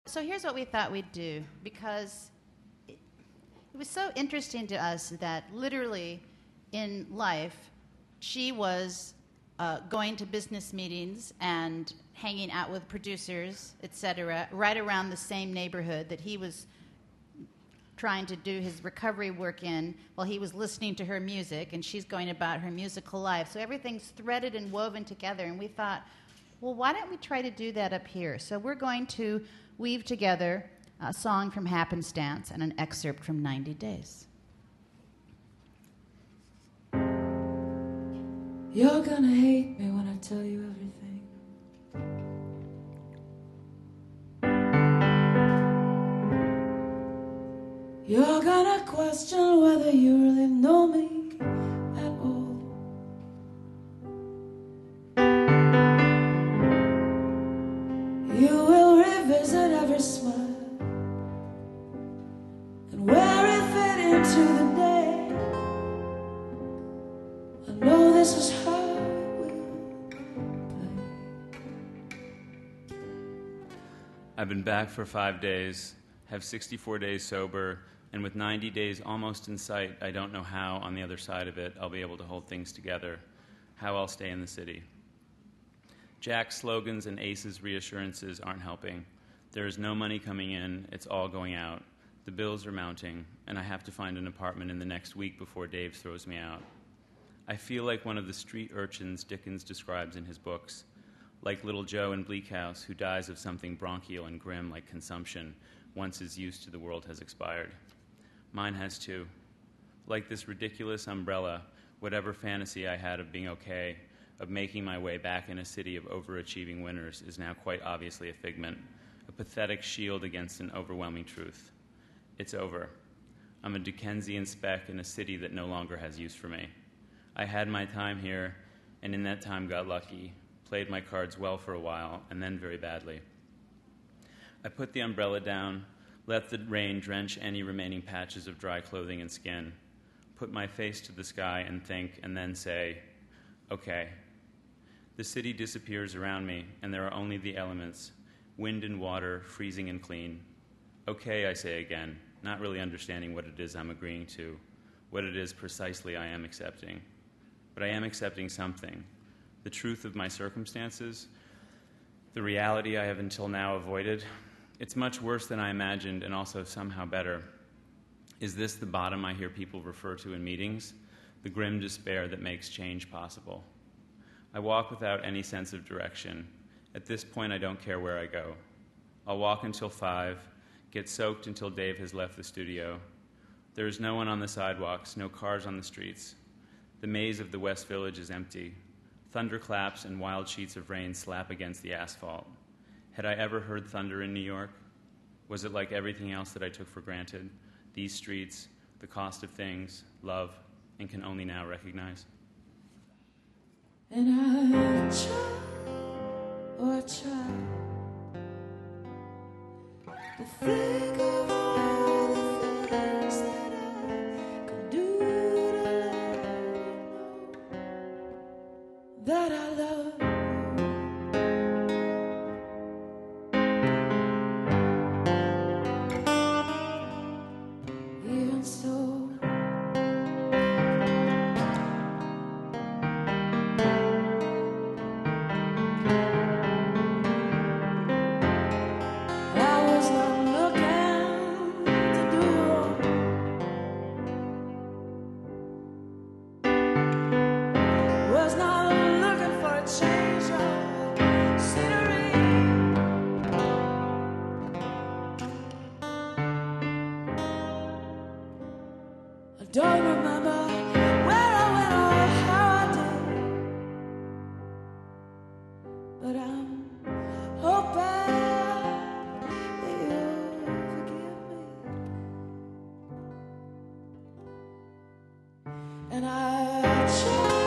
So here's what we thought we'd do, because it was so interesting to us that literally in life, she was going to business meetings and hanging out with producers, etc., right around the same neighborhood that he was trying to do his recovery work in while he was listening to her music, and she's going about her musical life. So everything's threaded and woven together, and we thought, well, why don't we try to do that up here? So we're going to weave together a song from Happenstance and an excerpt from 90 Days. You're gonna hate me when I tell you everything. You're gonna question whether you really know me at all. You will revisit every smile and where it fit into the day. I know this is how it will play. I've been back for 5 days, have 64 days sober, and with 90 days almost in sight, I don't know how, on the other side of it, I'll be able to hold things together, how I'll stay in the city. Jack's slogans and Ace's reassurances aren't helping. There is no money coming in, it's all going out. The bills are mounting, and I have to find an apartment in the next week before Dave throws me out. I feel like one of the street urchins Dickens describes in his books, like little Joe in Bleak House, who dies of something bronchial and grim like consumption once his use to the world has expired. Mine has too. Like this ridiculous umbrella, whatever fantasy I had of being okay, of making my way back in a city of overachieving winners, is now quite obviously a figment, a pathetic shield against an overwhelming truth. It's over. I'm a Dickensian speck in a city that no longer has use for me. I had my time here, and in that time got lucky, played my cards well for a while, and then very badly. I put the umbrella down, let the rain drench any remaining patches of dry clothing and skin, put my face to the sky and think, and then say, okay. The city disappears around me, and there are only the elements, wind and water, freezing and clean. Okay, I say again, not really understanding what it is I'm agreeing to, what it is precisely I am accepting. But I am accepting something, the truth of my circumstances, the reality I have until now avoided. It's much worse than I imagined, and also somehow better. Is this the bottom I hear people refer to in meetings? The grim despair that makes change possible. I walk without any sense of direction. At this point, I don't care where I go. I'll walk until 5, get soaked until Dave has left the studio. There is no one on the sidewalks, no cars on the streets. The maze of the West Village is empty. Thunderclaps and wild sheets of rain slap against the asphalt. Had I ever heard thunder in New York? Was it like everything else that I took for granted? These streets, the cost of things, love, and can only now recognize? And I try to think of all the things that I could do to let you know that I love you. Even so, I was not looking to do wrong. Was not looking for a change of scenery. I don't remember where I went or how I did, but I'm hoping that you'll forgive me. And I try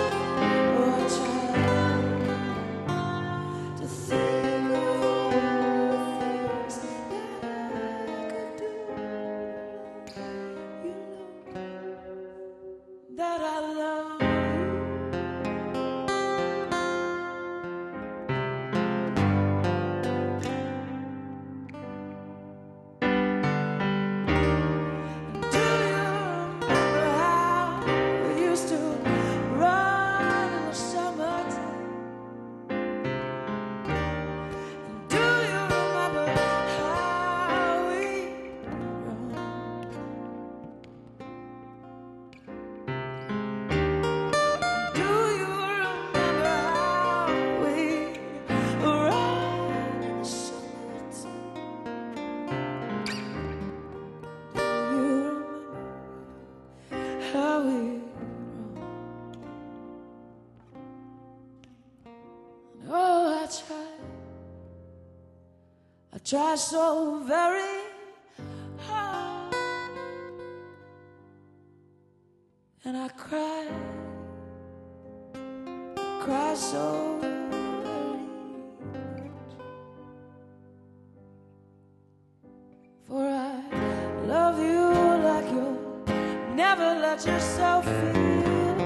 to think of all the things that I could do. You know that I love you. it wrong. Oh, I tried so very hard, and I cried so very much. For I love you like you'll never let yourself feel again.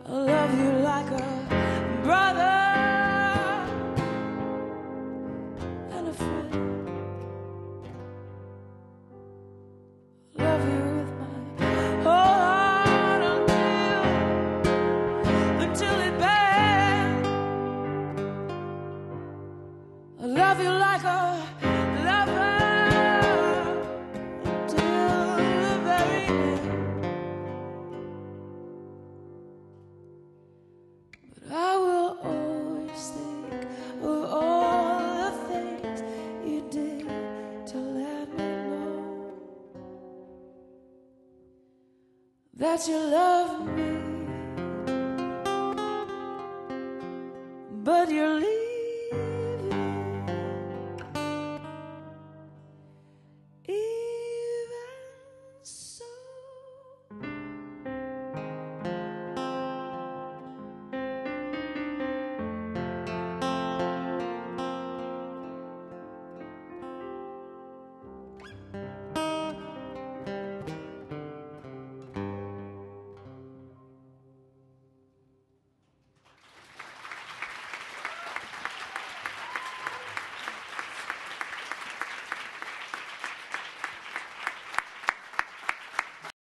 I love you like a brother and a friend. I love you with my whole heart until it bends. I love you like a lover until the very end. But I will always think of all the things you did to let me know that you love me, but you're leaving